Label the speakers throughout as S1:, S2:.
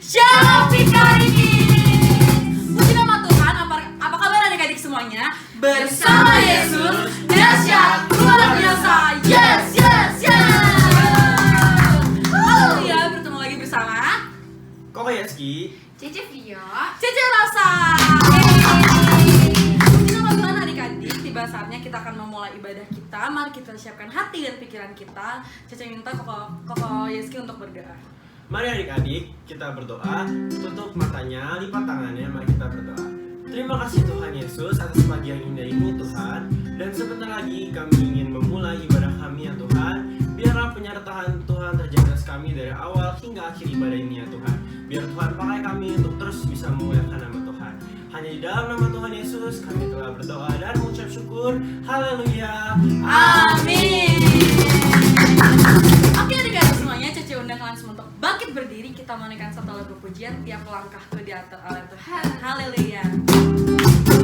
S1: Syafika ini. Puji nama Tuhan, apa kabar adik-adik semuanya? Bersama Yesus, dahsyat luar biasa. Yes, yes, yes. Haleluya, bertemu lagi bersama
S2: Koko Yeski,
S1: Cece Vio, Cece Rosa. Puji nama Tuhan adik-adik, tiba saatnya kita akan memulai ibadah kita. Mari kita siapkan hati dan pikiran kita. Cece minta Koko Yeski untuk berdoa.
S2: mari adik-adik kita berdoa. Tutup matanya, lipat tangannya, mari kita berdoa. Terima kasih Tuhan Yesus atas pagi yang indah ini Tuhan. Dan sebentar lagi kami ingin memulai ibadah kami ya Tuhan. Biarlah penyertaan Tuhan terjaga atas kami dari awal hingga akhir ibadah ini ya Tuhan. Biar Tuhan pakai kami untuk terus bisa memuliakan nama Tuhan. Hanya di dalam nama Tuhan Yesus kami telah berdoa dan mengucap syukur. Haleluya.
S1: Amin. Oke adik-adik semuanya, Cece undang kalian semua untuk bangkit berdiri. Kita menaikkan satu lagu pujian, tiap langkahku diatur oleh Tuhan. Haleluya.
S3: Dunia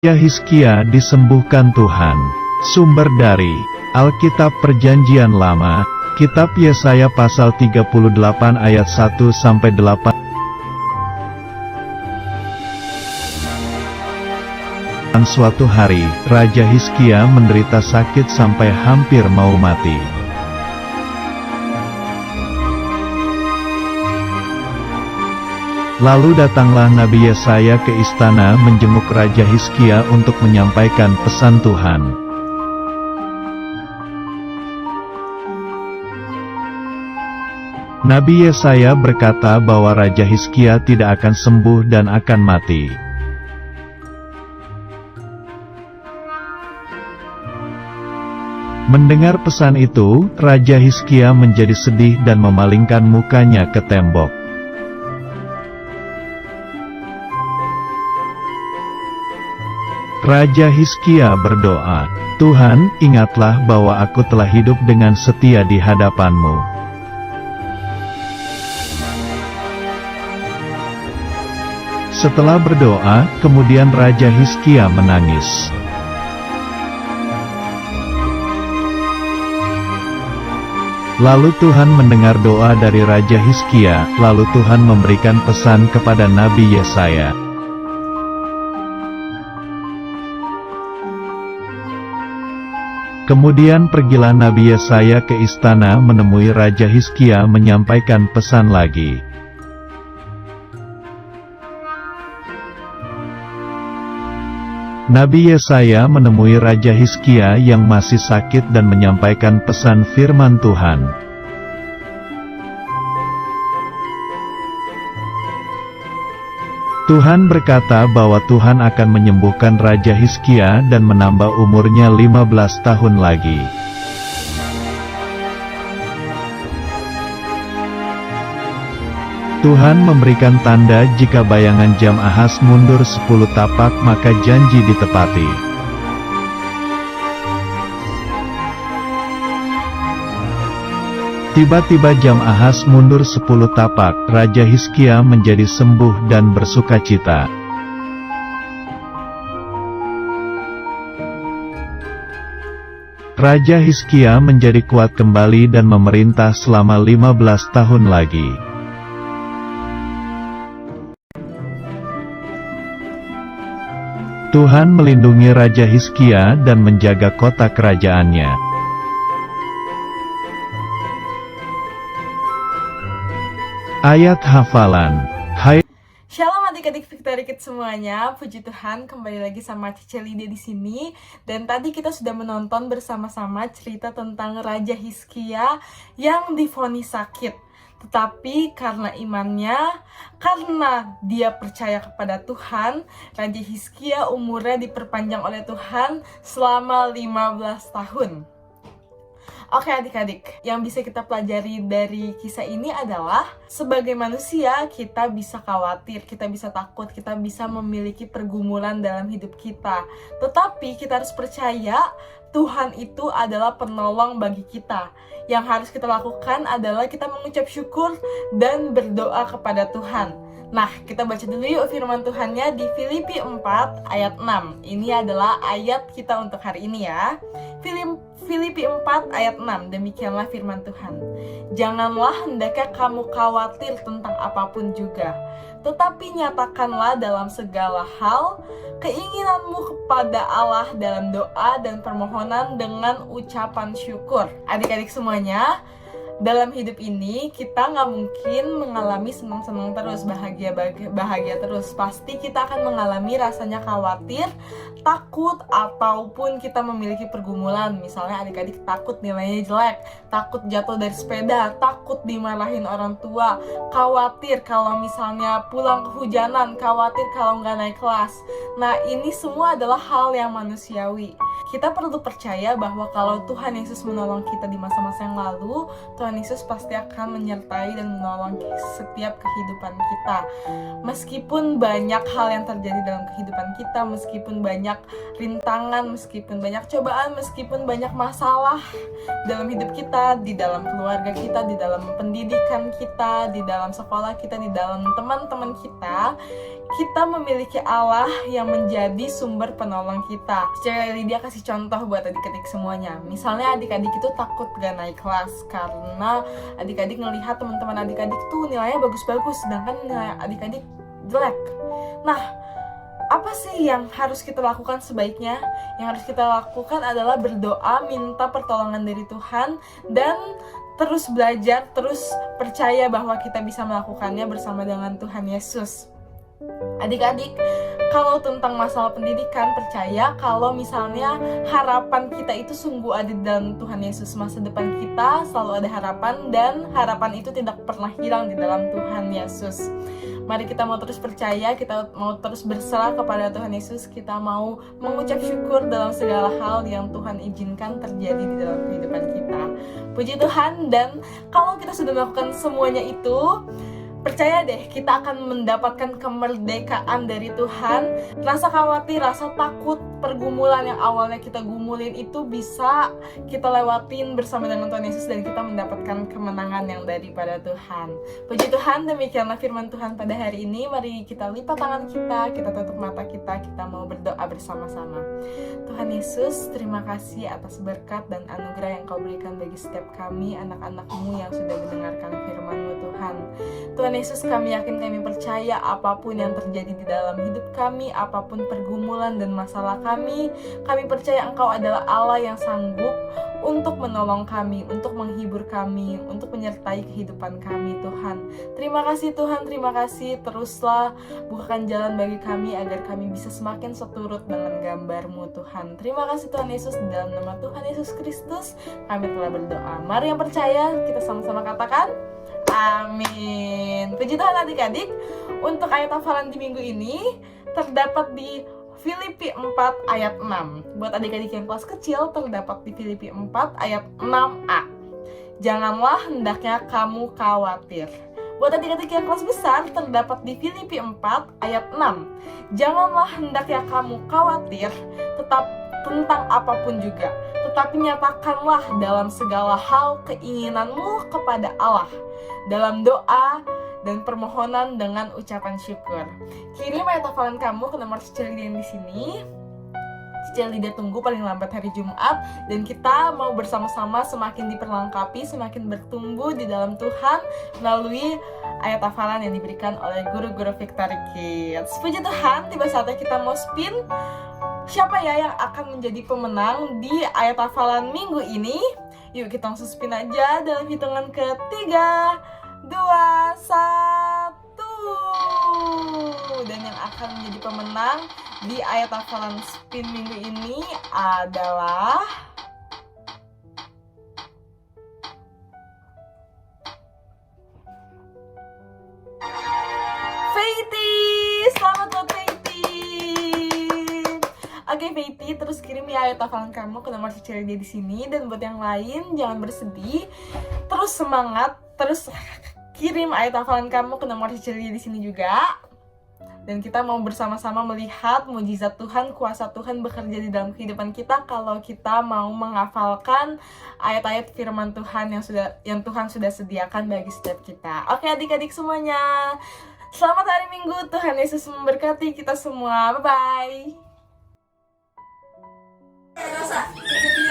S3: Raja Hizkia disembuhkan Tuhan. Sumber dari Alkitab Perjanjian Lama, Kitab Yesaya pasal 38 ayat 1-8. Suatu hari, Raja Hizkia menderita sakit sampai hampir mau mati. Lalu datanglah Nabi Yesaya ke istana menjenguk Raja Hizkia untuk menyampaikan pesan Tuhan. Nabi Yesaya berkata bahwa Raja Hizkia tidak akan sembuh dan akan mati. Mendengar pesan itu, Raja Hizkia menjadi sedih dan memalingkan mukanya ke tembok. Raja Hizkia berdoa, "Tuhan, ingatlah bahwa aku telah hidup dengan setia di hadapan-Mu." Setelah berdoa, kemudian Raja Hizkia menangis. Lalu Tuhan mendengar doa dari Raja Hizkia, lalu Tuhan memberikan pesan kepada Nabi Yesaya. Kemudian pergilah Nabi Yesaya ke istana menemui Raja Hizkia menyampaikan pesan lagi. Nabi Yesaya menemui Raja Hizkia yang masih sakit dan menyampaikan pesan firman Tuhan. Tuhan berkata bahwa Tuhan akan menyembuhkan Raja Hizkia dan menambah umurnya 15 tahun lagi. Tuhan memberikan tanda jika bayangan jam Ahaz mundur 10 tapak maka janji ditepati. Tiba-tiba jam Ahaz mundur 10 tapak, Raja Hizkia menjadi sembuh dan bersukacita. Raja Hizkia menjadi kuat kembali dan memerintah selama 15 tahun lagi. Tuhan melindungi Raja Hizkia dan menjaga kota kerajaannya. Ayat hafalan. Hai
S4: Shalom adik-adik Victory Kids semuanya, puji Tuhan kembali lagi sama Cici Lydia di sini. Dan tadi kita sudah menonton bersama-sama cerita tentang Raja Hizkia yang divonis sakit. Tetapi karena imannya, karena dia percaya kepada Tuhan, Raja Hizkia umurnya diperpanjang oleh Tuhan selama 15 tahun. Oke adik-adik, yang bisa kita pelajari dari kisah ini adalah sebagai manusia kita bisa khawatir, kita bisa takut, kita bisa memiliki pergumulan dalam hidup kita. Tetapi kita harus percaya Tuhan itu adalah penolong bagi kita. Yang harus kita lakukan adalah kita mengucap syukur dan berdoa kepada Tuhan. Nah, kita baca dulu yuk firman Tuhannya di Filipi 4 ayat 6. Ini adalah ayat kita untuk hari ini ya. Filipi 4 ayat 6, demikianlah firman Tuhan. Janganlah hendaknya kamu khawatir tentang apapun juga, tetapi nyatakanlah dalam segala hal keinginanmu kepada Allah dalam doa dan permohonan dengan ucapan syukur. Adik-adik semuanya, dalam hidup ini kita nggak mungkin mengalami senang-senang terus, bahagia terus. Pasti kita akan mengalami rasanya khawatir, takut, ataupun kita memiliki pergumulan. Misalnya adik-adik takut nilainya jelek, takut jatuh dari sepeda, takut dimarahin orang tua, khawatir kalau misalnya pulang kehujanan, khawatir kalau nggak naik kelas. Nah, ini semua adalah hal yang manusiawi. Kita perlu percaya bahwa kalau Tuhan Yesus menolong kita di masa-masa yang lalu, Tuhan Tuhan Yesus pasti akan menyertai dan menolong setiap kehidupan kita. Meskipun banyak hal yang terjadi dalam kehidupan kita, meskipun banyak rintangan, meskipun banyak cobaan, meskipun banyak masalah dalam hidup kita, di dalam keluarga kita, di dalam pendidikan kita, di dalam sekolah kita, di dalam teman-teman kita memiliki Allah yang menjadi sumber penolong kita. Secara Lydia kasih contoh buat adik-adik semuanya. Misalnya adik-adik itu takut gak naik kelas karena adik-adik ngelihat teman-teman adik-adik tuh nilainya bagus-bagus, sedangkan nilai adik-adik jelek. Nah, apa sih yang harus kita lakukan sebaiknya? Yang harus kita lakukan adalah berdoa, minta pertolongan dari Tuhan, dan terus belajar, terus percaya bahwa kita bisa melakukannya bersama dengan Tuhan Yesus. Adik-adik, kalau tentang masalah pendidikan, percaya kalau misalnya harapan kita itu sungguh ada di dalam Tuhan Yesus. Masa depan kita selalu ada harapan, dan harapan itu tidak pernah hilang di dalam Tuhan Yesus. Mari kita mau terus percaya, kita mau terus berserah kepada Tuhan Yesus, kita mau mengucap syukur dalam segala hal yang Tuhan izinkan terjadi di dalam kehidupan kita. Puji Tuhan. Dan kalau kita sudah melakukan semuanya itu, percaya deh, kita akan mendapatkan kemerdekaan dari Tuhan. Rasa khawatir, rasa takut, pergumulan yang awalnya kita gumulin itu bisa kita lewatin bersama dengan Tuhan Yesus, dan kita mendapatkan kemenangan yang daripada Tuhan. Puji Tuhan, demikianlah firman Tuhan pada hari ini. Mari kita lipat tangan kita tutup mata kita mau berdoa bersama-sama. Tuhan Yesus, terima kasih atas berkat dan anugerah yang Kau berikan bagi setiap kami, anak-anak-Mu yang sudah mendengarkan firman-Mu Tuhan. Tuhan Yesus, kami yakin, kami percaya apapun yang terjadi di dalam hidup kami, apapun pergumulan dan masalah kami percaya Engkau adalah Allah yang sanggup untuk menolong kami, untuk menghibur kami, untuk menyertai kehidupan kami, Tuhan. Terima kasih Tuhan, terima kasih. Teruslah bukakan jalan bagi kami agar kami bisa semakin seturut dengan gambar-Mu, Tuhan. Terima kasih Tuhan Yesus, di dalam nama Tuhan Yesus Kristus kami telah berdoa. Mari yang percaya, kita sama-sama katakan amin. Puji Tuhan adik-adik. Untuk ayat hafalan di minggu ini terdapat di Filipi 4 ayat 6. Buat adik-adik yang kelas kecil terdapat di Filipi 4 ayat 6a. Janganlah hendaknya kamu khawatir. Buat adik-adik yang kelas besar terdapat di Filipi 4 ayat 6. Janganlah hendaknya kamu khawatir tetap tentang apapun juga, tetapi nyatakanlah dalam segala hal keinginanmu kepada Allah dalam doa dan permohonan dengan ucapan syukur. Kirim ayat hafalan kamu ke nomor Cici Lydia yang di sini. Cici Lydia tunggu paling lambat hari Jumat, dan kita mau bersama-sama semakin diperlengkapi, semakin bertumbuh di dalam Tuhan melalui ayat hafalan yang diberikan oleh guru-guru Victory Kids. Puji Tuhan, tiba saatnya kita mau spin. Siapa ya yang akan menjadi pemenang di ayat hafalan minggu ini? Yuk kita langsung spin aja dalam hitungan ketiga, 2, 1. Dan yang akan menjadi pemenang di ayat hafalan spin minggu ini adalah Faity. Selamat buat Faity. Oke Faity, terus kirim ya ayat hafalan kamu ke nomor Cici Lydia di sini. Dan buat yang lain jangan bersedih, terus semangat, terus kirim ayat hafalan kamu ke nomor Cici Lydia di sini juga. Dan kita mau bersama-sama melihat mujizat Tuhan, kuasa Tuhan bekerja di dalam kehidupan kita kalau kita mau menghafalkan ayat-ayat firman Tuhan yang Tuhan sudah sediakan bagi setiap kita. Oke adik-adik semuanya, selamat hari Minggu. Tuhan Yesus memberkati kita semua. Bye-bye.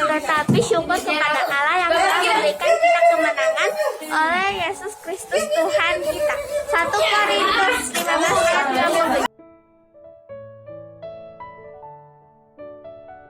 S5: Tetapi syukur kepada Allah yang telah memberikan kita kemenangan oleh Yesus Kristus Tuhan kita. 1 Korintus 15 ayat 27.